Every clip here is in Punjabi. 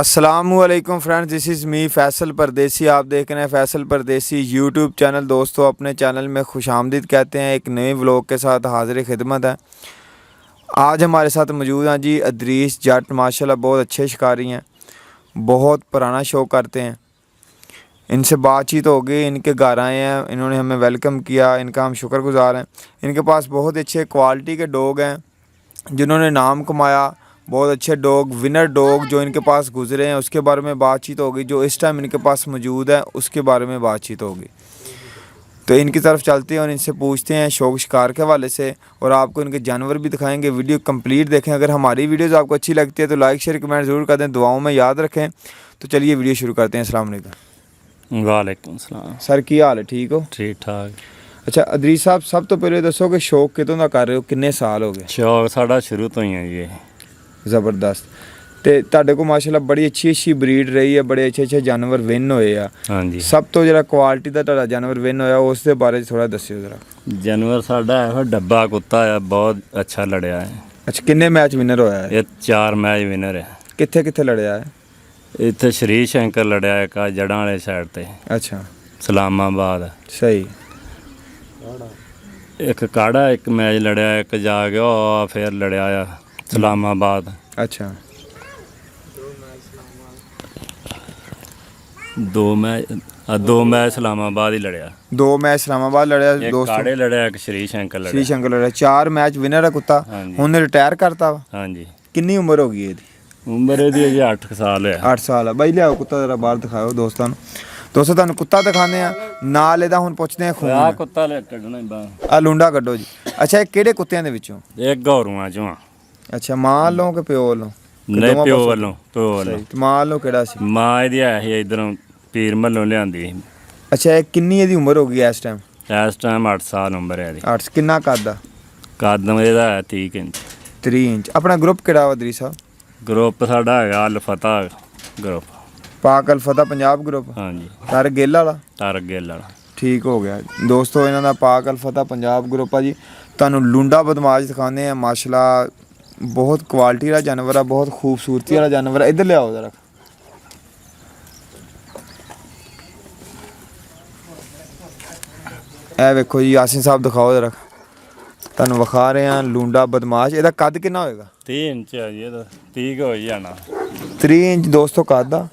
अस्सलामुअलैकुम friends, this is me Faisal परदेसी। आप देख रहे हैं फैसल परदेसी यूट्यूब चैनल। दोस्तों, अपने चैनल में खुशामदीद कहते हैं। एक नए व्लॉग के साथ हाज़िर खिदमत है। आज हमारे साथ मौजूद हैं जी अदरीस जट। माशाल्लाह बहुत अच्छे शिकारी हैं, बहुत पुराना शो करते हैं। इनसे बातचीत हो गई, इनके घर आए हैं, इन्होंने हमें वेलकम किया, इनका हम शुक्रगुज़ार हैं। इनके पास बहुत अच्छे क्वालिटी के डॉग हैं जिन्होंने नाम कमाया। बहुत अच्छे डॉग, विनर डॉग जो इनके पास गुजरे हैं, उसके बारे में बातचीत होगी। जो इस टाइम इनके पास मौजूद है उसके बारे में बातचीत होगी। तो इनकी तरफ चलते हैं और इनसे पूछते हैं शौक शिकार के हवाले से, और आपको इनके जानवर भी दिखाएंगे। वीडियो कंप्लीट देखें। अगर हमारी वीडियोज़ आपको अच्छी लगती है तो लाइक शेयर कमेंट ज़रूर कर दें, दुआओं में याद रखें। तो चलिए वीडियो शुरू करते हैं। अस्सलाम वालेकुम। वालेकुम सलाम। सर की हाल है? ठीक हो? ठीक ठाक। अच्छा अदरीस साहब, सब तो पहले दसो कि शौक कितों का कर रहे हो, कितने साल हो गए? शौक साड़ा शुरू तो ही है जी। ज़बरदस्त। तो ਤੁਹਾਡੇ को माशाल्लाह बड़ी अच्छी ब्रीड रही है, बड़े अच्छे जानवर विन होए आ। हाँ जी। सब तो जरा क्वालिटी का ਤੁਹਾਡਾ जानवर विन होया उस दे बारे थोड़ा दस्सियो जरा। जानवर साड़ा है डब्बा कुत्ता है, बहुत अच्छा लड़िया है। अच्छा, किन्ने मैच विनर होया है? ये 4 मैच विनर है। कित्थे कित्थे लड़िया है? इत्थे श्री शंकर लड़िया है का जड़ा वाले साइड ते। अच्छा, इस्लामाबाद सही। एक काड़ा एक मैच लड़िया, एक जा गया फिर लड़िया आ इस्लामाबाद। अच्छा, दो मैच इस्लामाबाद ही लड़िया। 2 मैच इस्लामाबाद लड़िया एक दोस्तों। काड़े लड़िया, एक श्री शंकर श्री लड़िया। शंकर लड़िया। 4 मैच विनर है कुत्ता। हाँ जी। हुण रिटायर करता वा? हाँ जी। कितनी उम्र हो गई है? उम्र ਇਹਦੀ ਅਜੇ 8 ਸਾਲ ਹੈ। 8 ਸਾਲ ਹੈ। ਬਾਈ ਲਿਆਓ ਕੁੱਤਾ ਜਰਾ ਬਾਹਰ ਦਿਖਾਓ ਦੋਸਤਾਂ ਨੂੰ। ਦੋਸਤੋ ਤੁਹਾਨੂੰ ਕੁੱਤਾ ਦਿਖਾਉਂਦੇ ਆ, ਨਾਲ ਇਹਦਾ ਹੁਣ ਪੁੱਛਦੇ ਆ ਖੂਨ। ਆ ਕੁੱਤਾ ਲੈ ਕੱਢਣਾ ਹੀ ਬਾ। ਆ ਲੁੰਡਾ ਕੱਢੋ ਜੀ। ਅੱਛਾ, ਇਹ ਕਿਹੜੇ ਕੁੱਤਿਆਂ ਦੇ ਵਿੱਚੋਂ? ਇਹ ਗੌਰੂਆਂ ਚੋਂ ਆ। ਅੱਛਾ, ਮਾਂ ਵੱਲੋਂ ਕਿ ਪਿਓ ਵੱਲੋਂ? ਨਹੀਂ ਪਿਓ ਵੱਲੋਂ। ਪਿਓ ਵੱਲੋਂ। ਤੇ ਮਾਂ ਵੱਲੋਂ ਕਿਹੜਾ ਸੀ? ਮਾਂ ਇਹਦੀ ਆਇਆ ਸੀ ਇਧਰੋਂ ਪੀਰ ਮੱਲੋਂ ਲਿਆਂਦੀ ਸੀ। ਅੱਛਾ, ਇਹ ਕਿੰਨੀ ਇਹਦੀ ਉਮਰ ਹੋ ਗਈ ਇਸ ਟਾਈਮ? ਇਸ ਟਾਈਮ 8 ਸਾਲ ਉਮਰ ਹੈ ਇਹਦੀ। 8। ਕਿੰਨਾ ਕੱਦ ਆ? ਕੱਦ ਇਹਦਾ ਹੈ 30 ਇੰਚ। 3 ਇੰਚ। ਆਪਣਾ ਗਰੁੱਪ ਕਿਹੜਾ ਵਾ ਅਦਰੀਸ ਸਾਹਿਬ? ਗਰੁੱਪ ਸਾਡਾ ਹੈਗਾ ਅਲ ਫਤਿਹ ਗਰੁੱਪ। ਪਾਕ ਅਲ ਫਤਿਹ ਪੰਜਾਬ ਗਰੁੱਪ। ਹਾਂਜੀ। ਤਰ ਗਿੱਲ ਵਾਲਾ? ਤਰ ਗਿੱਲ ਵਾਲਾ। ਠੀਕ ਹੋ ਗਿਆ ਦੋਸਤੋ, ਇਹਨਾਂ ਦਾ ਪਾਕ ਅਲ ਫਤਿਹ ਪੰਜਾਬ ਗਰੁੱਪ ਆ ਜੀ। ਤੁਹਾਨੂੰ ਲੁੰਡਾ ਬਦਮਾਸ਼ ਦਿਖਾਉਂਦੇ ਆ। ਮਾਸ਼ਾਅੱਲਾ ਬਹੁਤ ਕੁਆਲਿਟੀ ਵਾਲਾ ਜਾਨਵਰ ਆ, ਬਹੁਤ ਖੂਬਸੂਰਤੀ ਵਾਲਾ ਜਾਨਵਰ ਆ। ਇੱਧਰ ਲਿਆਓ ਜ਼ਰਾ। ਇਹ ਵੇਖੋ ਜੀ, ਯਾਸਿਨ ਸਾਹਿਬ ਦਿਖਾਓ ਜ਼ਰਾ। ਤੁਹਾਨੂੰ ਵਿਖਾ ਰਹੇ ਆ ਲੁੰਡਾ ਬਦਮਾਸ਼। ਇਹਦਾ ਕੱਦ ਕਿੰਨਾ ਹੋਏਗਾ? 30 ਇੰਚ ਆ ਜੀ ਇਹਦਾ। 30 ਹੋ ਹੀ ਜਾਣਾ। 3 ਇੰਚ ਦੋਸਤੋ ਕੱਦ ਆ।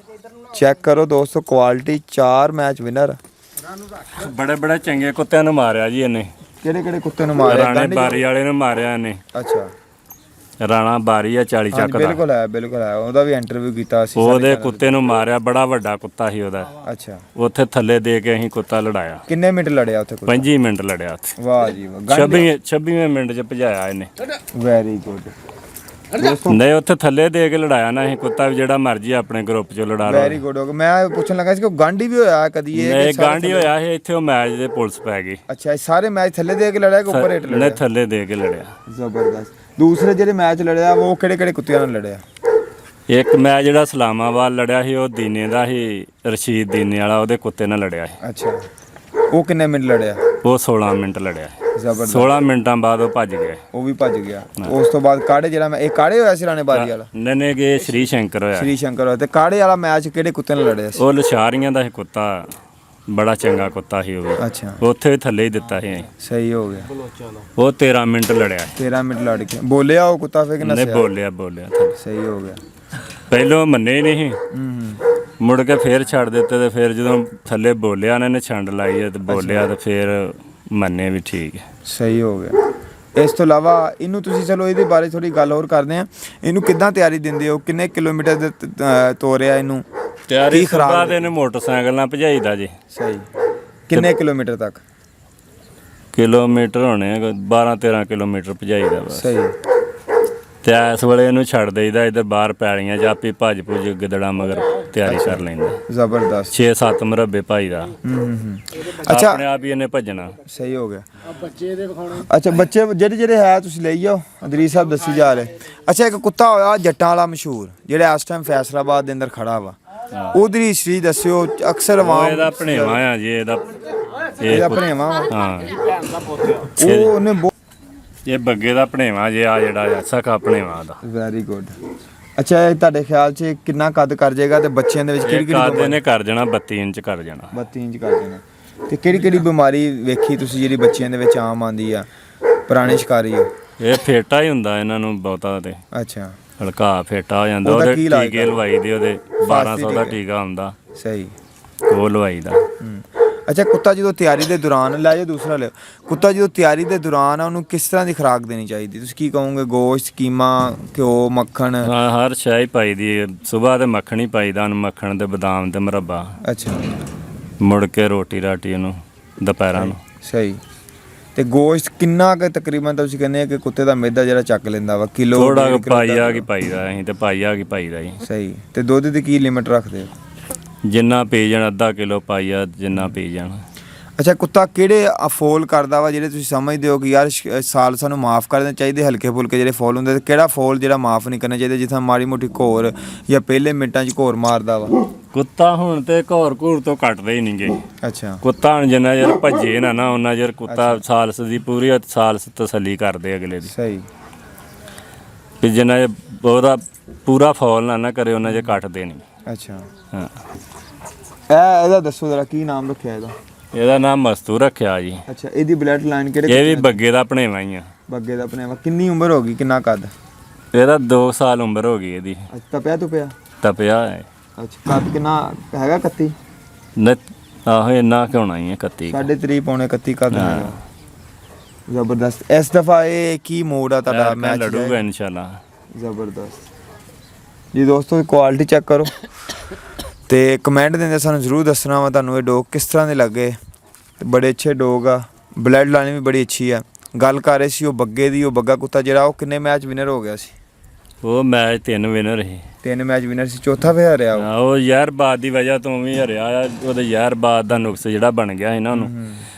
ਚੈੱਕ ਕਰੋ ਦੋਸਤੋ, ਕੁਆਲਿਟੀ। 4 match winner. ਬੜੇ ਬੜੇ ਚੰਗੇ ਕੁੱਤਿਆਂ ਨੂੰ ਮਾਰਿਆ ਜੀ ਇਹਨੇ। ਕਿਹੜੇ ਕਿਹੜੇ ਕੁੱਤੇ ਨੂੰ ਮਾਰਿਆ? ਰਾਣੇ ਬਾਰੀ ਵਾਲੇ ਨੂੰ ਮਾਰਿਆ ਇਹਨੇ। ਅੱਛਾ, ਰਾਣਾ ਬਾਰੀ ਆ 40 ਚੱਕ ਦਾ। ਬਿਲਕੁਲ ਹੈ, ਬਿਲਕੁਲ ਹੈ। ਉਹਦਾ ਵੀ ਇੰਟਰਵਿਊ ਕੀਤਾ ਸੀ। ਉਹਦੇ ਕੁੱਤੇ ਨੂੰ ਮਾਰਿਆ, ਬੜਾ ਵੱਡਾ ਕੁੱਤਾ ਸੀ ਉਹਦਾ। ਅੱਛਾ, ਉੱਥੇ ਥੱਲੇ ਦੇ ਕੇ ਅਸੀਂ ਕੁੱਤਾ ਲੜਾਇਆ। ਕਿੰਨੇ ਮਿੰਟ ਲੜਿਆ ਉੱਥੇ? 5 ਮਿੰਟ ਲੜਿਆ ਉੱਥੇ। ਵਾਹ ਜੀ ਵਾਹ। 26ਵੇਂ ਮਿੰਟ 'ਚ ਭਜਾਇਆ ਇਹਨੇ। Very good. ਨਹੀਂ ਉੱਥੇ ਥੱਲੇ ਦੇ ਕੇ ਲੜਾਇਆ ਨਾ ਅਸੀਂ ਕੁੱਤਾ, ਵੀ ਜਿਹੜਾ ਮਰਜੀ ਆਪਣੇ ਗਰੁੱਪ 'ਚੋਂ ਲੜਾ ਲਓ। ਵੈਰੀ ਗੁੱਡ ਹੋ ਗਿਆ। ਮੈਂ ਪੁੱਛਣ ਲੱਗਾ ਸੀ ਕਿ ਗਾਂਢੀ ਵੀ ਹੋਇਆ ਕਦੀ? ਇਹ ਗਾਂਢੀ ਹੋਇਆ ਸੀ ਇੱਥੇ, ਉਹ ਮੈਚ ਦੇ ਪੁਲਿਸ ਪੈ ਗਈ। ਅੱਛਾ, ਇਹ ਸਾਰੇ ਮੈਚ ਥੱਲੇ ਦੇ ਕੇ ਲੜਿਆ ਕਿ ਉੱਪਰ ਹੇਠ ਲੜਿਆ? ਨਹੀਂ ਥੱਲੇ ਦੇ ਕੇ ਲੜਿਆ। ਜ਼ਬਰਦਸਤ। ਦੂਸਰੇ ਜਿਹੜੇ ਮੈਚ ਲੜਿਆ ਉਹ ਕਿਹੜੇ ਕਿਹੜੇ ਕੁੱਤਿਆਂ ਨਾਲ ਲੜਿਆ? ਇੱਕ ਮੈਚ ਜਿਹੜਾ ਇਸਲਾਮਾਬਾਦ ਲੜਿਆ ਸੀ ਉਹ ਦੀਨੇ ਦਾ ਸੀ, ਰਸ਼ੀਦ ਦੀਨੇ ਵਾਲਾ, ਉਹਦੇ ਕੁੱਤੇ ਨਾਲ ਲੜਿਆ ਸੀ। ਅੱਛਾ, ਉਹ ਕਿੰਨੇ ਮਿੰਟ ਲੜਿਆ? ਉਹ 16 ਮਿੰਟ ਲੜਿਆ। ਜ਼ਬਰਦਸਤ। 16 ਮਿੰਟਾਂ ਬਾਅਦ ਉਹ ਭੱਜ ਗਿਆ। ਉਹ ਵੀ ਭੱਜ ਗਿਆ। ਉਸ ਤੋਂ ਬਾਅਦ ਕਾੜੇ ਜਿਹੜਾ ਇਹ ਕਾੜੇ ਹੋਇਆ ਸੀ ਰਾਣੇ ਬਾਰੀ ਵਾਲਾ? ਨਨੇ ਗਏ ਸ਼੍ਰੀ ਸ਼ੰਕਰ ਹੋਇਆ। ਸ਼੍ਰੀ ਸ਼ੰਕਰ ਹੋਇਆ। ਤੇ ਕਾੜੇ ਵਾਲਾ ਮੈਚ ਕਿਹੜੇ ਕੁੱਤੇ ਨਾਲ ਲੜਿਆ ਸੀ? ਉਹ ਲਸ਼ਾਰੀਆਂ ਦਾ ਸੀ ਕੁੱਤਾ, ਬੜਾ ਚੰਗਾ ਕੁੱਤਾ ਸੀ ਉਹ ਵੀ। ਅੱਛਾ, ਉੱਥੇ ਵੀ ਥੱਲੇ ਹੀ ਦਿੱਤਾ ਸੀ ਅਸੀਂ। ਸਹੀ ਹੋ ਗਿਆ। ਉਹ 13 ਮਿੰਟ ਲੜਿਆ। 13 ਮਿੰਟ ਲੜ ਕੇ ਬੋਲਿਆ ਉਹ ਕੁੱਤਾ ਫਿਰ ਕਿ ਨਹੀਂ ਨਸਿਆ? ਬੋਲਿਆ ਥੱਲੇ। ਸਹੀ ਹੋ ਗਿਆ। ਪਹਿਲੋਂ ਮੰਨੇ ਹੀ ਨਹੀਂ ਸੀ। ਮੁੜ ਕੇ ਫੇਰ ਛੱਡ ਦਿੱਤੇ, ਤੇ ਫਿਰ ਜਦੋਂ ਥੱਲੇ ਬੋਲਿਆ ਇਹਨਾਂ ਨੇ ਛੰਡ ਲਾਈ ਤੇ ਬੋਲਿਆ, ਤੇ ਫਿਰ ਮੰਨੇ ਵੀ ਠੀਕ ਹੈ। ਸਹੀ ਹੋ ਗਿਆ। ਇਸ ਤੋਂ ਇਲਾਵਾ ਇਹਨੂੰ ਤੁਸੀਂ, ਚਲੋ ਇਹਦੇ ਬਾਰੇ ਥੋੜੀ ਗੱਲ ਹੋਰ ਕਰਦੇ ਆ। ਇਹਨੂੰ ਕਿੱਦਾਂ ਤਿਆਰੀ ਦਿੰਦੇ ਹੋ? ਕਿੰਨੇ ਕਿਲੋਮੀਟਰ ਦੇ ਤੋਰਿਆ ਇਹਨੂੰ? ਤਿਆਰੀ ਖਰਾਬ ਦੇ ਨੇ ਮੋਟਰਸਾਈਕਲ ਨਾਲ ਭਜਾਈਦਾ ਜੀ। ਸਹੀ। ਕਿੰਨੇ ਕਿਲੋਮੀਟਰ ਤੱਕ? ਕਿਲੋਮੀਟਰ ਹੋਣੇ 12-13 ਕਿਲੋਮੀਟਰ ਭਜਾਈਦਾ ਬਸ। ਸਹੀ। ਤੇ ਇਸ ਵੇਲੇ ਇਹਨੂੰ ਛੱਡ ਦੇਈਦਾ ਇੱਧਰ ਬਾਹਰ ਪੈਲੀਆਂ ਚ, ਆਪੇ ਭੱਜ ਭੁੱਜ ਗਿੱਦੜਾ ਮਗਰ ਤਿਆਰੀ ਕਰ ਲੈਂਦਾ। ਜ਼ਬਰਦਸਤ। 6-7 ਮੁਰੱਬੇ ਭਾਈ ਦਾ। ਅੱਛਾ, ਆਪਣੇ ਆਪ ਹੀ ਇਹਨੇ ਭੱਜਣਾ। ਸਹੀ ਹੋ ਗਿਆ। ਬੱਚੇ ਦੇ ਵਿਖਾਉਣੇ। ਅੱਛਾ, ਬੱਚੇ ਜਿਹੜੇ ਹੈ ਤੁਸੀਂ ਲਈ ਜਾਓ। ਅਦਰੀਸ ਸਾਹਿਬ ਦੱਸੀ ਜਾ ਰਹੇ। ਅੱਛਾ, ਇੱਕ ਕੁੱਤਾ ਹੋਇਆ ਜੱਟਾਂ ਵਾਲਾ ਮਸ਼ਹੂਰ, ਜਿਹੜਾ ਇਸ ਟਾਈਮ ਫੈਸਲਾਬਾਦ ਦੇ ਅੰਦਰ ਖੜਾ ਵਾ, ਉਹਦੀ ਹਿਸਟਰੀ ਦੱਸਿਓ। ਅਕਸਰ ਇਹਦਾ ਭਣੇਵਾ ਆ ਜੀ। ਇਹਦਾ ਭਣੇਵਾ? ਹਾਂ। ਉਹ ਉਹਨੇ ਇਹ ਬੱਗੇ ਦਾ ਭਣੇਵਾ ਜੇ, ਆ ਜਿਹੜਾ ਸਖਾ ਭਣੇਵਾ ਦਾ। Very good. ਅੱਛਾ, ਇਹ ਤੁਹਾਡੇ ਖਿਆਲ 'ਚ ਕਿੰਨਾ ਕੱਦ ਕਰ ਜਾਏਗਾ ਤੇ ਬੱਚਿਆਂ ਦੇ ਵਿੱਚ ਕਿਹੜੀ ਕਿਹੜੀ ਕਾਦੇ ਨੇ ਕਰ ਜਾਣਾ 32 ਇੰਚ ਕਰ ਜਾਣਾ। 32 ਇੰਚ ਕਰ ਦੇਣਾ। ਤੇ ਕਿਹੜੀ ਕਿਹੜੀ ਬਿਮਾਰੀ ਵੇਖੀ ਤੁਸੀਂ ਜਿਹੜੀ ਬੱਚਿਆਂ ਦੇ ਵਿੱਚ ਆਮ ਆਉਂਦੀ ਆ ਪੁਰਾਣੇ ਸ਼ਿਕਾਰੀ ਹੋ? ਇਹ ਫੇਟਾ ਹੀ ਹੁੰਦਾ ਇਹਨਾਂ ਨੂੰ ਬਹੁਤਾ ਤੇ ਅੱਛਾ, ਹਲਕਾ ਫੇਟਾ ਹੋ ਜਾਂਦਾ। ਉਹਦਾ ਉਹਦੇ ਕੀ ਇਲਾਜ ਟੀਕੇ ਲਵਾਈ ਦੇ, ਉਹਦੇ 1200 ਦਾ ਟੀਕਾ ਹੁੰਦਾ, ਸਹੀ। ਉਹ ਲਵਾਈ ਦਾ। ਅੱਛਾ, ਕੁੱਤਾ ਜਦੋਂ ਤਿਆਰੀ ਦੇ ਦੌਰਾਨ ਲੈ ਜਾਓ ਦੂਸਰਾ ਲਿਓ, ਕੁੱਤਾ ਜਦੋਂ ਤਿਆਰੀ ਦੇ ਦੌਰਾਨ ਆ ਉਹਨੂੰ ਕਿਸ ਤਰ੍ਹਾਂ ਦੀ ਖੁਰਾਕ ਦੇਣੀ ਚਾਹੀਦੀ? ਤੁਸੀਂ ਕੀ ਕਹੋਗੇ? ਗੋਸ਼ਤ, ਕੀਮਾ, ਘਿਓ, ਮੱਖਣ? ਹਾਂ, ਹਰ ਸ਼ੈ ਹੀ ਪਾਈ ਦੀ। ਸਵੇਰ ਤੇ ਮੱਖਣ ਹੀ ਪਾਈਦਾ ਉਹਨੂੰ, ਮੱਖਣ ਤੇ ਬਦਾਮ ਤੇ ਮੁਰੱਬਾ। ਅੱਛਾ, ਮੁੜ ਕੇ ਰੋਟੀ ਰਾਟੀ ਉਹਨੂੰ ਦੁਪਹਿਰਾਂ ਨੂੰ। ਸਹੀ। ਤੇ ਗੋਸ਼ਤ ਕਿੰਨਾ ਕੁ ਤਕਰੀਬਨ ਤੁਸੀਂ ਕਹਿੰਦੇ ਆ ਕਿ ਕੁੱਤੇ ਦਾ ਮਿਹਦਾ ਜਿਹੜਾ ਚੱਕ ਲੈਂਦਾ ਵਾ? ਕਿਲੋ? ਥੋੜਾ ਪਾਈਆ ਕੀ ਪਾਈਦਾ ਅਸੀਂ ਤੇ ਪਾਈਆ ਕੀ ਪਾਈਦਾ ਜੀ। ਸਹੀ। ਤੇ ਦੁੱਧ ਦੀ ਕੀ ਲਿਮਿਟ ਰੱਖਦੇ ਹੋ? ਜਿੰਨਾ ਪੀ ਜਾਣ, ਅੱਧਾ ਕਿਲੋ ਪਾਈਆ ਜਿੰਨਾ ਪੀ ਜਾਣ। ਅੱਛਾ, ਕੁੱਤਾ ਕਿਹੜੇ ਫੋਲ ਕਰਦਾ ਵਾ ਜਿਹੜੇ ਤੁਸੀਂ ਸਮਝਦੇ ਹੋ ਕਿ ਯਾਰ ਸਾਲ ਸਾਨੂੰ ਮਾਫ ਕਰ ਦੇਣੇ ਚਾਹੀਦੇ? ਹਲਕੇ ਫੁਲਕੇ ਜਿਹੜੇ ਫੋਲ ਹੁੰਦੇ, ਤੇ ਕਿਹੜਾ ਫੋਲ ਜਿਹੜਾ ਮਾਫ ਨਹੀਂ ਕਰਨਾ ਚਾਹੀਦਾ, ਜਿੱਥੇ ਮਾੜੀ ਮੋਟੀ ਘੋਰ ਜਾਂ ਪਹਿਲੇ ਮਿੰਟਾਂ 'ਚ ਘੋਰ ਮਾਰਦਾ ਵਾ? ਕੁੱਤਾ ਹੁਣ ਤੇ ਘੋਰ ਘੂਰ ਤੋਂ ਕੱਟਦੇ ਹੀ ਨਹੀਂਗੇ। ਅੱਛਾ, ਕੁੱਤਾ ਹੁਣ ਜਿੰਨਾ ਚਿਰ ਭੱਜੇ ਨਾ ਉਹਨਾਂ ਚਿਰ ਕੁੱਤਾ ਸਾਲਸ ਦੀ ਪੂਰੀ ਸਾਲਸ ਤਸੱਲੀ ਕਰਦੇ ਅਗਲੇ ਦੀ। ਸਹੀ। ਕਿ ਜਿੰਨਾ ਚਿਰ ਉਹਦਾ ਪੂਰਾ ਫੌਲ ਨਾ ਕਰੇ ਉਹਨਾਂ ਚਿਰ ਕੱਟਦੇ ਨਹੀਂ। ਅੱਛਾ, ਹਾਂ। ਇਹਦਾ ਦੱਸੋ ਜਰਾ, ਕੀ ਨਾਮ ਰੱਖਿਆ ਇਹਦਾ? ਇਹਦਾ ਨਾਮ ਮਸਤੂ ਰੱਖਿਆ ਜੀ। ਅੱਛਾ, ਇਹਦੀ ਬਲੱਡ ਲਾਈਨ ਕਿਹੜੇ? ਇਹ ਵੀ ਬੱਗੇ ਦਾ ਭਣੇਵਾ ਹੀ ਆ। ਬੱਗੇ ਦਾ ਆਪਣੇ? ਕਿੰਨੀ ਉਮਰ ਹੋ ਗਈ, ਕਿੰਨਾ ਕੱਦ? ਇਹਦਾ 2 ਸਾਲ ਉਮਰ ਹੋ ਗਈ ਇਹਦੀ। ਅੱਛਾ, ਤਪਿਆ? ਤਪਿਆ ਹੈ। ਅੱਛਾ, ਕੱਦ ਕਿੰਨਾ ਹੈਗਾ? 31? ਆਹੋ ਇੰਨਾ ਕਿ ਹੋਣਾ ਹੀ ਹੈ, 31। 3.5 ਪੌਣੇ 31 ਕੱਦ ਹੈਗਾ। ਜ਼ਬਰਦਸਤ। ਇਸ ਦਫਾ ਇਹ ਕੀ ਮੋਡ ਆ ਤੁਹਾਡਾ ਮੈਚ? ਲੜੂਗਾ ਇਨਸ਼ਾਅੱਲਾ। ਜ਼ਬਰਦਸਤ ਜੀ। ਦੋਸਤੋ, ਕੁਆਲਿਟੀ ਚੈੱਕ ਕਰੋ ਤੇ ਕਮੈਂਟ ਦਿੰਦੇ ਸਾਨੂੰ ਜ਼ਰੂਰ ਦੱਸਣਾ ਵਾ ਤੁਹਾਨੂੰ ਇਹ ਡੋਗ ਕਿਸ ਤਰ੍ਹਾਂ ਦੇ ਲੱਗੇ। ਤੇ ਬੜੇ ਅੱਛੇ ਡੋਗ ਆ, ਬਲੱਡ ਲਾਈਨ ਵੀ ਬੜੀ ਅੱਛੀ ਆ। ਗੱਲ ਕਰ ਰਹੇ ਸੀ ਉਹ ਬੱਗੇ ਦੀ, ਉਹ ਬੱਗਾ ਕੁੱਤਾ ਜਿਹੜਾ ਉਹ ਕਿੰਨੇ ਮੈਚ ਵਿਨਰ ਹੋ ਗਿਆ ਸੀ? ਉਹ ਮੈਚ 3 ਵਿਨਰ ਸੀ। 3 ਮੈਚ ਵਿਨਰ ਸੀ, ਚੌਥਾ ਫਿਰ ਹਰਿਆ ਉਹ। ਉਹ ਯਾਰਬਾਦ ਦੀ ਵਜ੍ਹਾ ਤੋਂ ਵੀ ਹਰਿਆ ਆ। ਉਹਦੇ ਯਾਰਬਾਦ ਦਾ ਨੁਕਸ ਜਿਹੜਾ ਬਣ ਗਿਆ ਸੀ ਨਾ ਉਹਨੂੰ,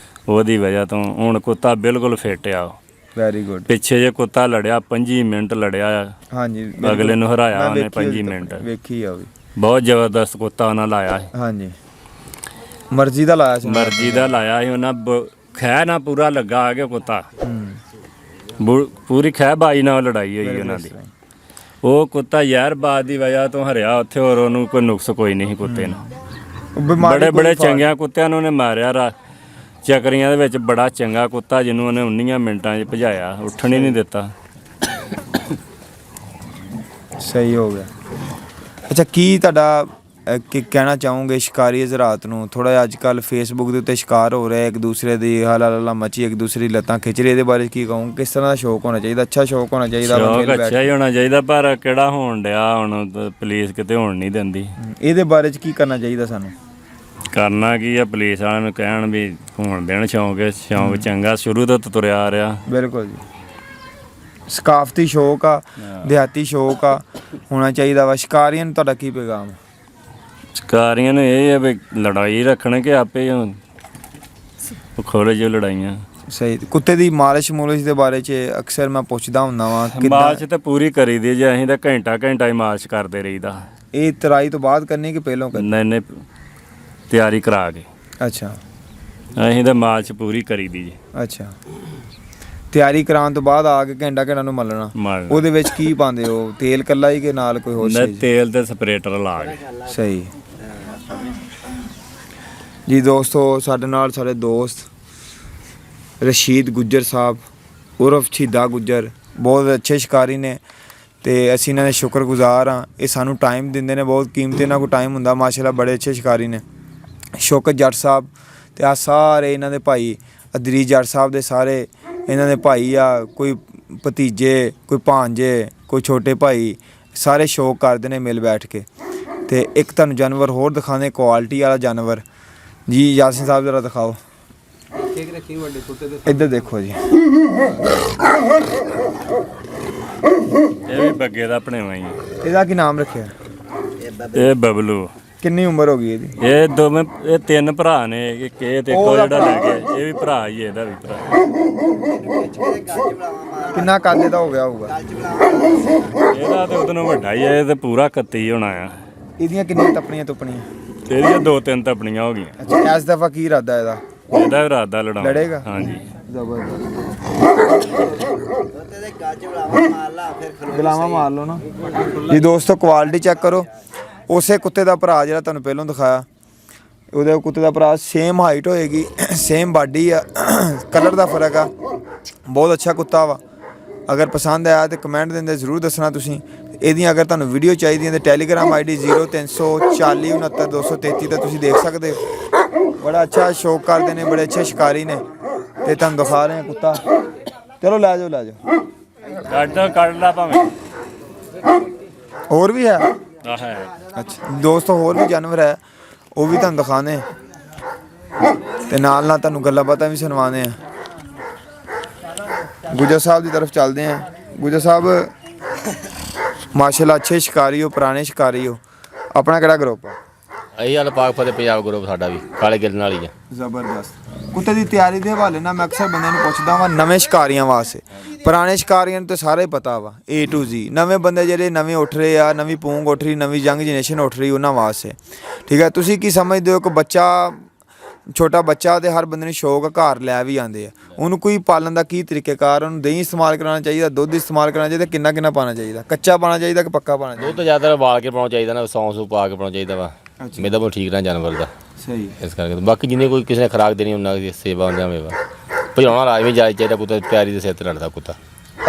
ਉਹਦੀ ਵਜ੍ਹਾ ਤੋਂ ਹੁਣ ਕੁੱਤਾ ਬਿਲਕੁਲ ਫਿੱਟ ਆ। Very good. ਪਿੱਛੇ ਜੇ ਕੁੱਤਾ ਲੜਿਆ 25 ਮਿੰਟ ਲੜਿਆ ਆ। ਹਾਂਜੀ, ਅਗਲੇ ਨੂੰ ਹਰਾਇਆ ਉਹਨੇ 25 ਮਿੰਟ। ਵੇਖੀ ਆ ਉਹ ਵੀ ਬਹੁਤ ਜ਼ਬਰਦਸਤ ਕੁੱਤਾ ਉਹਨਾਂ ਲਾਇਆ ਸੀ। ਹਾਂਜੀ, ਮਰਜ਼ੀ ਦਾ ਲਾਇਆ ਸੀ। ਮਰਜ਼ੀ ਦਾ ਲਾਇਆ ਸੀ ਉਹਨਾਂ। ਖਹਿ ਨਾ ਪੂਰਾ ਲੱਗਾ ਆ ਗਿਆ ਕੁੱਤਾ। ਪੂਰੀ ਖਹਿ ਬਾਈ ਨਾਲ ਲੜਾਈ ਹੋਈ ਉਹਨਾਂ ਦੀ। ਉਹ ਕੁੱਤਾ ਯਾਰਬਾਦ ਦੀ ਵਜ੍ਹਾ ਤੋਂ ਹਰਿਆ ਉੱਥੇ, ਔਰ ਉਹਨੂੰ ਕੋਈ ਨੁਕਸ ਕੋਈ ਨਹੀਂ ਕੁੱਤੇ ਨੂੰ। ਬੜੇ ਚੰਗਿਆਂ ਕੁੱਤਿਆਂ ਨੂੰ ਉਹਨੇ ਮਾਰਿਆ। ਚੱਕਰੀਆਂ ਦੇ ਵਿੱਚ ਬੜਾ ਚੰਗਾ ਕੁੱਤਾ ਜਿਹਨੂੰ ਉਹਨੇ 19 ਮਿੰਟਾਂ 'ਚ ਭਜਾਇਆ, ਉੱਠਣ ਹੀ ਨਹੀਂ ਦਿੱਤਾ। ਸਹੀ ਹੋ ਗਿਆ। ਅੱਛਾ, ਕੀ ਤੁਹਾਡਾ ਕੀ ਕਹਿਣਾ ਚਾਹੋਗੇ ਸ਼ਿਕਾਰੀ ਹਜ਼ਰਾਤ ਨੂੰ? ਥੋੜਾ ਜਿਹਾ ਅੱਜ ਕੱਲ੍ਹ ਫੇਸਬੁੱਕ ਦੇ ਉੱਤੇ ਸ਼ਿਕਾਰ ਹੋ ਰਿਹਾ, ਇੱਕ ਦੂਸਰੇ ਦੀ ਹਾਲਾ ਮੱਚੀ, ਇੱਕ ਦੂਸਰੇ ਦੀ ਲੱਤਾਂ ਖਿੱਚ ਰਹੀ। ਇਹਦੇ ਬਾਰੇ ਕੀ ਕਹੋਗੇ? ਕਿਸ ਤਰ੍ਹਾਂ ਦਾ ਸ਼ੌਕ ਹੋਣਾ ਚਾਹੀਦਾ? ਅੱਛਾ ਸ਼ੌਕ ਹੋਣਾ ਚਾਹੀਦਾ? ਸ਼ੌਕ ਅੱਛਾ ਹੀ ਹੋਣਾ ਚਾਹੀਦਾ, ਪਰ ਕਿਹੜਾ ਹੋਣ ਡਿਆ ਹੁਣ? ਪੁਲਿਸ ਕਿਤੇ ਹੋਣ ਨਹੀਂ ਦਿੰਦੀ। ਇਹਦੇ ਬਾਰੇ 'ਚ ਕੀ ਕਰਨਾ ਚਾਹੀਦਾ ਸਾਨੂੰ? ਕਰਨਾ ਕੀ ਆ? ਪੁਲਿਸ ਵਾਲਿਆਂ ਨੂੰ ਕਹਿਣ ਵੀ ਹੋਣ ਦੇਣ ਸ਼ੌਂਕ। ਸ਼ੌਂਕ ਚੰਗਾ ਸ਼ੁਰੂ ਤੋਂ ਤੁਰਿਆ ਆ ਰਿਹਾ। ਬਿਲਕੁਲ ਜੀ, ਸਕਾਫਤੀ ਸ਼ੌਕ ਆ, ਦਿਹਾਤੀ ਸ਼ੌਕ ਆ, ਹੋਣਾ ਚਾਹੀਦਾ ਵਾ। ਸ਼ਿਕਾਰੀਆਂ ਨੂੰ ਤੁਹਾਡਾ ਕੀ ਪੈਗਾਮ? ਸ਼ਿਕਾਰੀਆਂ ਨੂੰ ਇਹ ਆ ਵੀ ਲੜਾਈ ਰੱਖਣ ਕਿ ਆਪੇ ਖੋਲੇ ਜੋ ਲੜਾਈਆਂ। ਸਹੀ। ਕੁੱਤੇ ਦੀ ਮਾਲਿਸ਼ ਮੂਲਿਸ਼ ਦੇ ਬਾਰੇ 'ਚ ਅਕਸਰ ਮੈਂ ਪੁੱਛਦਾ ਹੁੰਦਾ ਵਾਂ। ਮਾਲਿਸ਼ ਤਾਂ ਪੂਰੀ ਕਰੀ ਦੀ ਜੇ। ਅਸੀਂ ਤਾਂ ਘੰਟਾ ਹੀ ਮਾਲਿਸ਼ ਕਰਦੇ ਰਹੀਦਾ। ਇਹ ਤਰਾਈ ਤੋਂ ਬਾਅਦ ਕਰਨੀ ਕਿ ਪਹਿਲਾਂ ਕਰਨੀ? ਨਹੀਂ, ਤਿਆਰੀ ਕਰਾ ਕੇ। ਅੱਛਾ, ਅਸੀਂ ਤਾਂ ਮਾਲਿਸ਼ ਪੂਰੀ ਕਰੀ ਦੀ ਜੀ। ਅੱਛਾ, ਤਿਆਰੀ ਕਰਾਉਣ ਤੋਂ ਬਾਅਦ ਆ ਕੇ ਘੰਟਾ ਨੂੰ ਮਲਣਾ। ਉਹਦੇ ਵਿੱਚ ਕੀ ਪਾਉਂਦੇ ਹੋ? ਤੇਲ ਕੱਲਾ ਹੀ ਕਿ ਨਾਲ ਕੋਈ ਹੋਰ ਚੀਜ਼? ਤੇਲ ਤੇ ਸਪਰੇਟਰ ਲਾ ਕੇ। ਸਹੀ ਜੀ। ਦੋਸਤੋ, ਸਾਡੇ ਨਾਲ ਸਾਡੇ ਦੋਸਤ ਰਸ਼ੀਦ ਗੁੱਜਰ ਸਾਹਿਬ ਉਰਫ ਸ਼ਹੀਦਾ ਗੁੱਜਰ ਬਹੁਤ ਅੱਛੇ ਸ਼ਿਕਾਰੀ ਨੇ ਤੇ ਅਸੀਂ ਇਹਨਾਂ ਦੇ ਸ਼ੁਕਰਗੁਜ਼ਾਰ ਹਾਂ। ਇਹ ਸਾਨੂੰ ਟਾਈਮ ਦਿੰਦੇ ਨੇ, ਬਹੁਤ ਕੀਮਤੀ ਇਹਨਾਂ ਕੋਲ ਟਾਈਮ ਹੁੰਦਾ। ਮਾਸ਼ਾਅੱਲਾ ਬੜੇ ਅੱਛੇ ਸ਼ਿਕਾਰੀ ਨੇ। ਸ਼ੌਕਤ ਜੱਟ ਸਾਹਿਬ ਤੇ ਆ ਸਾਰੇ ਇਹਨਾਂ ਦੇ ਭਾਈ, ਅਦਰੀ ਜੱਟ ਸਾਹਿਬ ਦੇ ਸਾਰੇ ਇਹਨਾਂ ਦੇ ਭਾਈ ਆ। ਕੋਈ ਭਤੀਜੇ, ਕੋਈ ਭਾਂਜੇ, ਕੋਈ ਛੋਟੇ ਭਾਈ, ਸਾਰੇ ਸ਼ੌਕ ਕਰਦੇ ਨੇ ਮਿਲ ਬੈਠ ਕੇ। ਤੇ ਇੱਕ ਤੁਹਾਨੂੰ ਜਾਨਵਰ ਹੋਰ ਦਿਖਾਉਂਦੇ, ਕੁਆਲਿਟੀ ਵਾਲਾ ਜਾਨਵਰ ਜੀ। ਯਾਸੀਨ ਸਾਹਿਬ ਜ਼ਰਾ ਦਿਖਾਓ। ਇੱਧਰ ਦੇਖੋ ਜੀ। ਇਹ ਵੀ ਬੱਗੇ ਦਾ ਭਣੇਵਾ ਹੀ। ਇਹਦਾ ਕੀ ਨਾਮ ਰੱਖਿਆ? ਇਹ ਬਬਲੂ। ਕਿੰਨੀ ਉਮਰ ਹੋ ਗਈ ਇਹਦੀ? ਇਹ 3 ਭਰਾ ਨੇ। ਇੱਕ ਇਹ ਤੇ ਇੱਕੋ ਜਿਹੜਾ ਲੈ ਗਿਆ, ਇਹ ਵੀ ਭਰਾ ਹੀ ਹੈ। ਇਹਦਾ ਵੀ ਭਰਾ। ਕਿੰਨਾ ਕੱਦ ਇਹਦਾ ਹੋ ਗਿਆ ਹੋਊਗਾ? ਇਹਦਾ ਤੇ ਉਹਦੋਂ ਵੱਡਾ ਹੀ ਹੈ। ਇਹ ਤੇ ਪੂਰਾ 31 ਹੋਣਾ ਆ। ਇਹਦੀਆਂ ਕਿੰਨੀਆਂ ਤਪਣੀਆਂ ਤੁਪਣੀਆਂ? ਇਹਦੀਆਂ 2-3 ਤਪਣੀਆਂ ਹੋ ਗਈਆਂ। ਅੱਛਾ, ਇਸ ਦਫਾ ਕੀ ਇਰਾਦਾ ਇਹਦਾ? ਇਹਦਾ ਇਰਾਦਾ ਲੜਾਉਣਾ। ਲੜੇਗਾ? ਹਾਂਜੀ। ਗੁਲਾਮਾ ਮਾਰ ਲਓ ਨਾ ਜੀ ਦੋਸਤੋ। ਕੁਆਲਿਟੀ ਚੈੱਕ ਕਰੋ। ਉਸੇ ਕੁੱਤੇ ਦਾ ਭਰਾ ਜਿਹੜਾ ਤੁਹਾਨੂੰ ਪਹਿਲਾਂ ਦਿਖਾਇਆ, ਉਹਦੇ ਕੁੱਤੇ ਦਾ ਭਰਾ ਸੇਮ ਹਾਈਟ ਹੋਏਗੀ, ਸੇਮ ਬਾਡੀ ਆ, ਕਲਰ ਦਾ ਫਰਕ ਆ। ਬਹੁਤ ਅੱਛਾ ਕੁੱਤਾ ਵਾ। ਅਗਰ ਪਸੰਦ ਆਇਆ ਤੇ ਕਮੈਂਟ ਦਿੰਦੇ ਜ਼ਰੂਰ ਦੱਸਣਾ ਤੁਸੀਂ। ਇਹਦੀਆਂ ਅਗਰ ਤੁਹਾਨੂੰ ਵੀਡੀਓ ਚਾਹੀਦੀਆਂ ਤੇ ਟੈਲੀਗ੍ਰਾਮ ਆਈਡੀ 0340469233 ਤੇ ਤੁਸੀਂ ਦੇਖ ਸਕਦੇ ਹੋ। ਬੜਾ ਅੱਛਾ ਸ਼ੌਕ ਕਰਦੇ ਨੇ, ਬੜੇ ਅੱਛੇ ਸ਼ਿਕਾਰੀ ਨੇ ਤੇ ਤੁਹਾਨੂੰ ਦਿਖਾ ਰਹੇ ਹਾਂ ਕੁੱਤਾ। ਚਲੋ ਲੈ ਜਾਓ ਲੈ ਜਾਓ। ਕੱਢ ਲਾ ਭਾਵੇਂ। ਹੋਰ ਵੀ ਹੈ? ਆਹ ਹੈ। ਅੱਛਾ ਦੋਸਤੋ, ਹੋਰ ਵੀ ਜਾਨਵਰ ਹੈ, ਉਹ ਵੀ ਤੁਹਾਨੂੰ ਦਿਖਾਣੇ ਤੇ ਨਾਲ ਨਾਲ ਤੁਹਾਨੂੰ ਗੱਲਾਂ ਬਾਤਾਂ ਵੀ ਸੁਣਵਾਣੇ ਆ। ਗੁਜਰ ਸਾਹਿਬ ਦੀ ਤਰਫ ਚੱਲਦੇ ਆ। ਗੁਜਰ ਸਾਹਿਬ ਮਾਸ਼ਾਅੱਲਾ ਅੱਛੇ ਸ਼ਿਕਾਰੀ ਹੋ, ਪੁਰਾਣੇ ਸ਼ਿਕਾਰੀ ਹੋ। ਆਪਣਾ ਕਿਹੜਾ ਗਰੁੱਪ ਆ? ਇਹੀ ਹਾਲ ਪਾਕ ਫਤਿਹ ਪੰਜਾਬ ਗਰੁੱਪ ਸਾਡਾ ਵੀ ਕਾਲੇ ਗਿੱਲ ਨਾਲ ਹੀ ਆ। ਜ਼ਬਰਦਸਤ। ਕੁੱਤੇ ਦੀ ਤਿਆਰੀ ਦੇ ਹਵਾਲੇ ਨਾਲ ਮੈਂ ਅਕਸਰ ਬੰਦਿਆਂ ਨੂੰ ਪੁੱਛਦਾ ਵਾਂ ਨਵੇਂ ਸ਼ਿਕਾਰੀਆਂ ਵਾਸਤੇ। ਪੁਰਾਣੇ ਸ਼ਿਕਾਰੀਆਂ ਨੂੰ ਤਾਂ ਸਾਰੇ ਪਤਾ ਵਾ A to Z। ਨਵੇਂ ਬੰਦੇ ਜਿਹੜੇ ਨਵੇਂ ਉੱਠ ਰਹੇ ਆ, ਨਵੀਂ ਪੂੰਗ ਉੱਠ ਰਹੀ, ਨਵੀਂ ਯੰਗ ਜਨਰੇਸ਼ਨ ਉੱਠ ਰਹੀ, ਉਹਨਾਂ ਵਾਸਤੇ ਠੀਕ ਹੈ। ਤੁਸੀਂ ਕੀ ਸਮਝਦੇ ਹੋ ਕਿ ਬੱਚਾ, ਛੋਟਾ ਬੱਚਾ ਤੇ ਹਰ ਬੰਦੇ ਨੂੰ ਸ਼ੌਕ ਘਰ ਲੈ ਵੀ ਆਉਂਦੇ ਆ, ਉਹਨੂੰ ਕੋਈ ਪਾਲਣ ਦਾ ਕੀ ਤਰੀਕੇਕਾਰ? ਉਹਨੂੰ ਦਹੀਂ ਇਸਤੇਮਾਲ ਕਰਾਉਣਾ ਚਾਹੀਦਾ, ਦੁੱਧ ਇਸਤੇਮਾਲ ਕਰਨਾ ਚਾਹੀਦਾ, ਕਿੰਨਾ ਕਿੰਨਾ ਪਾਉਣਾ ਚਾਹੀਦਾ? ਕੱਚਾ ਪਾਉਣਾ ਚਾਹੀਦਾ ਕਿ ਪੱਕਾ ਪਾਉਣਾ ਚਾਹੀਦਾ? ਦੁੱਧ ਜ਼ਿਆਦਾ ਬਾਲ ਕੇ ਪਾਉਣਾ ਚਾਹੀਦਾ ਨਾ, ਸੌਂ ਸੂ ਪਾ ਕੇ ਪਾਉਣਾ ਚਾਹੀਦਾ ਵਾ। ਮੇਦਾ ਬਹੁਤ ਠੀਕ ਰਹਿਣਾ ਜਾਨਵਰ ਦਾ। ਸਹੀ। ਇਸ ਕਰਕੇ ਬਾਕੀ ਜਿੰਨੇ ਕੋਈ ਕਿਸੇ ਨੇ ਖੁਰਾਕ ਦੇਣੀ ਉਹਨਾਂ ਦੀ ਸੇਵਾ ਹੁੰਦੀ ਵਾ। ਭਜਾਉਣਾ ਰਾਜਵੀਂ ਜਾਇਜ਼ ਚਾਹੀਦਾ। ਕੁੱਤਾ ਪਿਆਰੀ ਦੇ ਸਿਰ ਤੇ ਲੜਦਾ ਕੁੱਤਾ।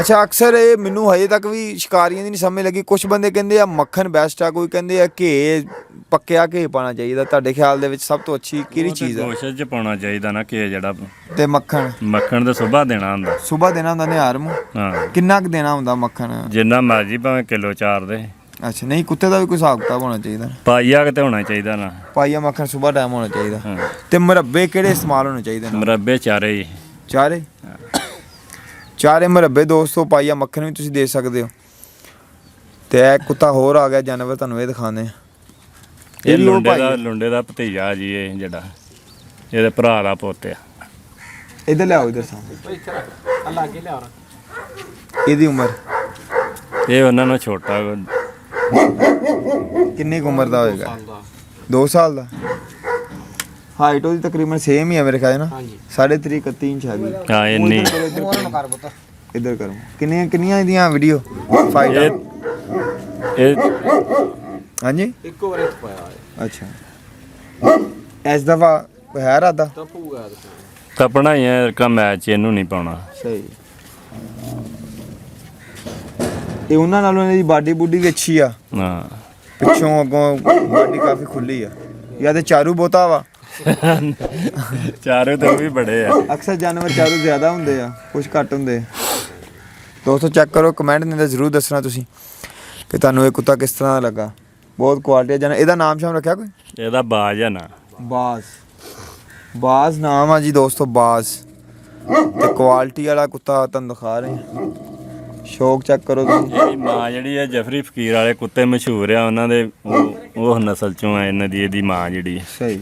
ਅੱਛਾ, ਅਕਸਰ ਇਹ ਮੈਨੂੰ ਹਜੇ ਤੱਕ ਵੀ ਸ਼ਿਕਾਰੀਆਂ ਦੀ ਨਹੀਂ ਸਮਝ ਲੱਗੀ। ਕੁਝ ਬੰਦੇ ਕਹਿੰਦੇ ਆ ਮੱਖਣ ਬੈਸਟ ਆ, ਕੋਈ ਕਹਿੰਦੇ ਆ ਘੇ, ਪੱਕਿਆ ਘੇ ਪਾਉਣਾ ਚਾਹੀਦਾ। ਤੁਹਾਡੇ ਖਿਆਲ ਦੇ ਵਿੱਚ ਸਭ ਤੋਂ ਅੱਛੀ ਕਿਹੜੀ ਚੀਜ਼ ਹੈ? ਕੋਸ਼ਿਸ਼ ਚ ਪਾਉਣਾ ਚਾਹੀਦਾ ਨਾ ਘੇ ਜਿਹੜਾ। ਤੇ ਮੱਖਣ? ਮੱਖਣ ਤਾਂ ਸੁਬਾਹ ਦੇਣਾ ਹੁੰਦਾ। ਸੁਬਾਹ ਦੇਣਾ ਹੁੰਦਾ ਨਿਹਾਰ ਨੂੰ? ਹਾਂ। ਕਿੰਨਾ ਕੁ ਦੇਣਾ ਹੁੰਦਾ ਮੱਖਣ? ਜਿੰਨਾ ਮਰਜੀ ਭਾਵੇਂ ਕਿਲੋ 4 ਦੇ। ਅੱਛਾ, ਨਹੀਂ ਕੁੱਤੇ ਦਾ ਵੀ ਕੋਈ ਹਿਸਾਬ ਕਿਤਾਬ ਹੋਣਾ ਚਾਹੀਦਾ? ਪਾਈਆ ਕਿਤੇ ਹੋਣਾ ਚਾਹੀਦਾ ਨਾ। ਪਾਈਆ ਮੱਖਣ ਸੁਬਾਹ ਟਾਈਮ ਹੋਣਾ ਚਾਹੀਦਾ। ਹਾਂ। ਤੇ ਮੁਰੱਬੇ ਕਿਹੜੇ ਇਸਤੇਮਾਲ ਹੋਣੇ ਚਾਹੀਦੇ ਨੇ? ਮੁਰੱਬੇ ਚਾਰੇ ਹੀ। ਚਾਰੇ? ਚਾਰੇ ਮੁਰੱਬੇ ਦੋਸਤੋ। ਪਾਈਆ ਮੱਖਣ ਵੀ ਤੁਸੀਂ ਦੇ ਸਕਦੇ ਹੋ। ਤੇ ਇਹ ਕੁੱਤਾ ਹੋਰ ਆ ਗਿਆ ਜਾਨਵਰ, ਤੁਹਾਨੂੰ ਇਹ ਦਿਖਾਣੇ। ਇਹ ਲੁੰਡੇ ਦਾ ਭਤੀਜਾ ਜੀ, ਇਹ ਜਿਹੜਾ ਇਹਦੇ ਭਰਾ ਦਾ ਪੁੱਤ ਆ। ਇੱਧਰ ਲਿਆਓ, ਇੱਧਰ ਸਾਹਮਣੇ। ਇਹਦੀ ਉਮਰ? ਇਹ ਉਹਨਾਂ ਨੂੰ ਛੋਟਾ। ਕਿੰਨੀ ਕੁ ਉਮਰ ਦਾ ਹੋਏਗਾ? 2 ਸਾਲ ਦਾ। ਹਾਈਟ ਉਹਦੀ ਤਕਰੀਬਨ ਸੇਮ ਹੀ ਹੈ ਮੇਰੇ ਖਿਆਲ ਨਾਲ। 3.5 31 ਇੰਚ ਹੈਗੀ। ਹਾਂ ਇੰਨੀ। ਇੱਧਰ ਕਰੋ। ਕਿੰਨੀਆਂ ਇਹਦੀਆਂ ਵੀਡੀਓ ਫਾਈਟ? ਇਹ ਹਾਂਜੀ, ਇੱਕੋ ਵਾਰ ਪਾਇਆ। ਅੱਛਾ, ਇਸ ਦਫਾ ਹੈ ਰਾਦਾ ਤਪਣਾ ਹੀ ਹੈ ਕਾ ਮੈਚ, ਇਹਨੂੰ ਨਹੀਂ ਪਾਉਣਾ। ਸਹੀ। ਇਹ ਉਹਨਾਂ ਨਾਲੋਂ ਇਹਦੀ ਬਾਡੀ ਬੁੱਡੀ ਵੀ ਅੱਛੀ ਆ। ਹਾਂ। ਪਿੱਛੋਂ ਅੱਗੋਂ ਬਾਡੀ ਕਾਫੀ ਖੁੱਲੀ ਆ। ਜਾਂ ਤੇ ਚਾਰੂ ਬਹੁਤਾ ਵਾ। ਚਾਰੇ ਤਾਂ ਵੀ ਬੜੇ ਆ। ਅਕਸਰ ਜਾਨਵਰ ਚਾਰੂ ਜ਼ਿਆਦਾ ਹੁੰਦੇ ਆ, ਕੁਝ ਘੱਟ ਹੁੰਦੇ ਆ। ਦੋਸਤੋ ਚੈੱਕ ਕਰੋ, ਕਮੈਂਟ ਦਿੰਦੇ ਜ਼ਰੂਰ ਦੱਸਣਾ ਤੁਸੀਂ ਕਿ ਤੁਹਾਨੂੰ ਇਹ ਕੁੱਤਾ ਕਿਸ ਤਰ੍ਹਾਂ ਦਾ ਲੱਗਾ। ਬਹੁਤ ਕੁਆਲਿਟੀ ਜਾਨ। ਇਹਦਾ ਨਾਮ ਸ਼ਾਮ ਰੱਖਿਆ ਕੋਈ? ਇਹਦਾ ਬਾਜ ਆ ਨਾ। ਬਾਜ਼। ਬਾਜ਼ ਨਾਮ ਆ ਜੀ ਦੋਸਤੋ, ਬਾਜ਼। ਤੇ ਕੁਆਲਿਟੀ ਵਾਲਾ ਕੁੱਤਾ ਤੁਹਾਨੂੰ ਦਿਖਾ ਰਹੇ ਹਾਂ। ਸ਼ੌਕ ਚੈੱਕ ਕਰੋ ਤੁਸੀਂ। ਇਹਦੀ ਮਾਂ ਜਿਹੜੀ ਹੈ ਜਫਰੀ ਫਕੀਰ ਵਾਲੇ ਕੁੱਤੇ ਮਸ਼ਹੂਰ ਆ ਉਹਨਾਂ ਦੇ, ਉਹ ਨਸਲ ਚੋਂ ਆ ਇਹਨਾਂ ਦੀ। ਇਹਦੀ ਮਾਂ ਜਿਹੜੀ ਹੈ। ਸਹੀ।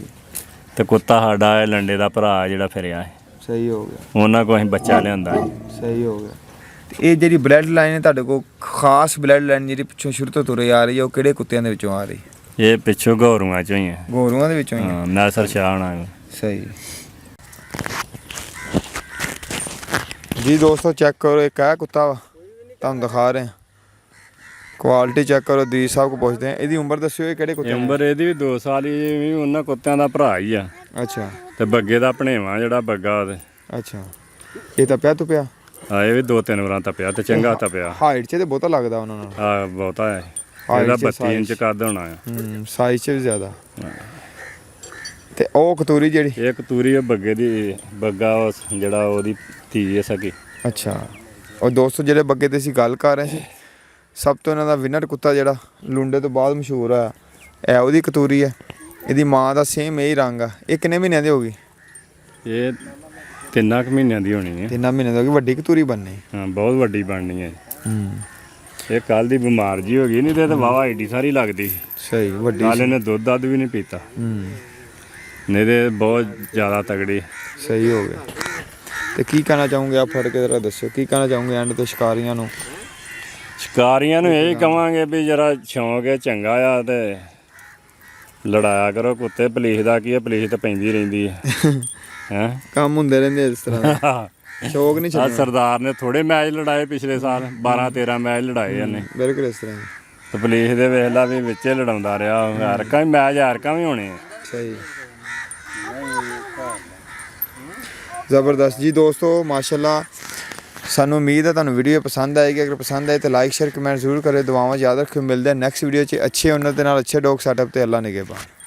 ਤੇ ਕੁੱਤਾ ਸਾਡਾ ਹੈ ਲੰਡੇ ਦਾ ਭਰਾ ਜਿਹੜਾ ਫਿਰਿਆ ਹੈ। ਸਹੀ ਹੋ ਗਿਆ। ਉਹਨਾਂ ਕੋਲ ਅਸੀਂ ਬੱਚਾ ਲਿਆਂਦਾ। ਸਹੀ ਹੋ ਗਿਆ। ਤੇ ਇਹ ਜਿਹੜੀ ਬਲੱਡ ਲਾਈਨ ਹੈ ਤੁਹਾਡੇ ਕੋਲ, ਖਾਸ ਬਲੱਡ ਲਾਈਨ ਜਿਹੜੀ ਪਿੱਛੋਂ ਸ਼ੁਰੂ ਤੋਂ ਤੁਰੇ ਆ ਰਹੀ ਹੈ, ਉਹ ਕਿਹੜੇ ਕੁੱਤਿਆਂ ਦੇ ਵਿੱਚੋਂ ਆ ਰਹੀ? ਇਹ ਪਿੱਛੋਂ ਗੌਰੂਆਂ ਚੋਂ ਹੀ ਹੈ। ਗੋਰੂਆਂ ਦੇ ਵਿੱਚੋਂ ਹੀ? ਹਾਂ, ਨਾਸਰ ਸ਼ਾਹ ਨਾਲ। ਸਹੀ ਜੀ ਦੋਸਤੋ ਚੈੱਕ ਕਰੋ, ਇੱਕ ਆ ਕੁੱਤਾ ਵਾ ਤੁਹਾਨੂੰ ਦਿਖਾ ਰਹੇ। ਕੁਆਲਿਟੀ ਚੈੱਕ ਕਰੋ। ਦੀਪ ਸਾਹਿਬ ਕੋ ਪੁੱਛਦੇ ਆ, ਇਹਦੀ ਉਮਰ ਦੱਸਿਓ। ਇਹ ਕਿਹੜੇ ਕੁੱਤੇ? ਉਮਰ ਇਹਦੀ ਵੀ 2 ਸਾਲ ਹੀ, ਵੀ ਉਹਨਾਂ ਕੁੱਤਿਆਂ ਦਾ ਭਰਾ ਹੀ ਆ। ਅੱਛਾ। ਤੇ ਬੱਗੇ ਦਾ ਭਣੇਵਾ ਜਿਹੜਾ ਬੱਗਾ ਉਹਦੇ। ਅੱਛਾ, ਇਹ ਤਾਂ ਪਿਆ ਤੁਪਿਆ? ਹਾਂ, ਇਹ ਵੀ 2-3 ਵਾਰਾਂ ਤਪਿਆ ਤੇ ਚੰਗਾ ਤਪਿਆ। ਹਾਈਟ 'ਚ ਤੇ ਬਹੁਤਾ ਲੱਗਦਾ ਉਹਨਾਂ ਨਾਲ। ਹਾਂ ਬਹੁਤਾ ਹੈ। ਇਹਦਾ 32 ਇੰਚ ਕੱਦ ਹੋਣਾ ਆ। ਸਾਈਜ਼ 'ਚ ਵੀ ਜ਼ਿਆਦਾ। ਤੇ ਉਹ ਕਤੂਰੀ ਜਿਹੜੀ? ਇਹ ਕਤੂਰੀ ਉਹ ਬੱਗੇ ਦੀ, ਬੱਗਾ ਉਹ ਜਿਹੜਾ ਉਹਦੀ ਧੀ ਹੈ ਸਕੀ। ਅੱਛਾ। ਉਹ ਦੋਸਤੋ ਜਿਹੜੇ ਬੱਗੇ ਤੇ ਅਸੀਂ ਗੱਲ ਕਰ ਰਹੇ ਸੀ, ਸਭ ਤੋਂ ਇਹਨਾਂ ਦਾ ਵਿਨਰ ਕੁੱਤਾ ਜਿਹੜਾ ਲੁੰਡੇ ਤੋਂ ਬਾਅਦ ਮਸ਼ਹੂਰ ਆ, ਇਹ ਉਹਦੀ ਕਤੂਰੀ ਹੈ। ਇਹਦੀ ਮਾਂ ਦਾ ਸੇਮ ਇਹੀ ਰੰਗ ਆ। ਇਹ ਕਿੰਨੇ ਮਹੀਨਿਆਂ ਦੀ ਹੋ ਗਈ? ਇਹ 3 ਮਹੀਨਿਆਂ ਦੀ ਹੋਣੀ ਹੈ। 3 ਮਹੀਨਿਆਂ ਦੀ ਹੋ ਗਈ। ਵੱਡੀ ਕਤੂਰੀ ਬਣਨੀ? ਹਾਂ, ਬਹੁਤ ਵੱਡੀ ਬਣਨੀ ਹੈ। ਇਹ ਕੱਲ ਦੀ ਬਿਮਾਰ ਜੀ ਹੋ ਗਈ, ਨਹੀਂ ਤੇ ਵਾਵਾ ਏਡੀ ਸਾਰੀ ਲੱਗਦੀ। ਸਹੀ। ਵੱਡੀ ਨਾਲ ਇਹਨੇ ਦੁੱਧ ਵੀ ਨਹੀਂ ਪੀਤਾ। ਨਹੀਂ ਤੇ ਬਹੁਤ ਜ਼ਿਆਦਾ ਤਗੜੀ। ਸਹੀ ਹੋ ਗਿਆ। ਤੇ ਕੀ ਕਹਿਣਾ ਚਾਹੋਗੇ? ਆ ਫੜ ਕੇ ਜ਼ਰਾ ਦੱਸਿਓ, ਕੀ ਕਹਿਣਾ ਚਾਹੋਗੇ ਐਂਡ ਤੇ ਸ਼ਿਕਾਰੀਆਂ ਨੂੰ? ਸ਼ਿਕਾਰੀਆਂ ਨੂੰ ਇਹ ਕਹਾਂਗੇ ਵੀ ਜਰਾ ਸ਼ੌਂਕ ਹੈ ਚੰਗਾ ਆ ਤੇ ਲੜਾਇਆ ਕਰੋ ਕੁੱਤੇ। ਪੁਲਿਸ ਦਾ ਕੀ ਹੈ, ਪੁਲਿਸ ਤਾਂ ਪੈਂਦੀ ਰਹਿੰਦੀ ਹੈ। ਹੈਂ, ਕੰਮ ਹੁੰਦੇ ਰਹਿੰਦੇ ਇਸ ਤਰ੍ਹਾਂ। ਸ਼ੌਕ ਨਹੀਂ ਆ ਛੱਡਿਆ। ਸਰਦਾਰ ਨੇ ਥੋੜੇ ਮੈਚ ਲੜਾਏ ਪਿਛਲੇ ਸਾਲ 12-13 ਮੈਚ ਲੜਾਏ ਇਹਨੇ ਬਿਲਕੁਲ ਇਸ ਤਰ੍ਹਾਂ ਹੀ। ਤੇ ਪੁਲਿਸ ਦੇ ਵੇਖ ਲਾ ਵੀ ਵਿੱਚੇ ਲੜਾਉਂਦਾ ਰਿਹਾ ਹਰਕਾਂ ਵੀ ਮੈਚ ਹਰਕਾਂ ਵੀ ਹੋਣੇ ਆ। ਸਹੀ ਜ਼ਬਰਦਸਤ ਜੀ ਦੋਸਤੋ, ਮਾਸ਼ਾਅੱਲਾ। ਸਾਨੂੰ ਉਮੀਦ ਹੈ ਤੁਹਾਨੂੰ ਵੀਡੀਓ ਪਸੰਦ ਆਏਗੀ। ਅਗਰ ਪਸੰਦ ਆਏ ਤਾਂ ਲਾਈਕ ਸ਼ੇਅਰ ਕਮੈਂਟ ਜ਼ਰੂਰ ਕਰਿਓ। ਦੁਆਵਾਂ ਯਾਦ ਰੱਖਿਓ। ਮਿਲਦੇ ਹਾਂ ਨੈਕਸਟ ਵੀਡੀਓ 'ਚ ਅੱਛੇ ਹੁਨਰ ਦੇ ਨਾਲ ਅੱਛੇ ਡੌਗ ਸੈਟਅਪ ਤੇ। ਅੱਲਾ ਨਿਗਹਿਬਾਨ।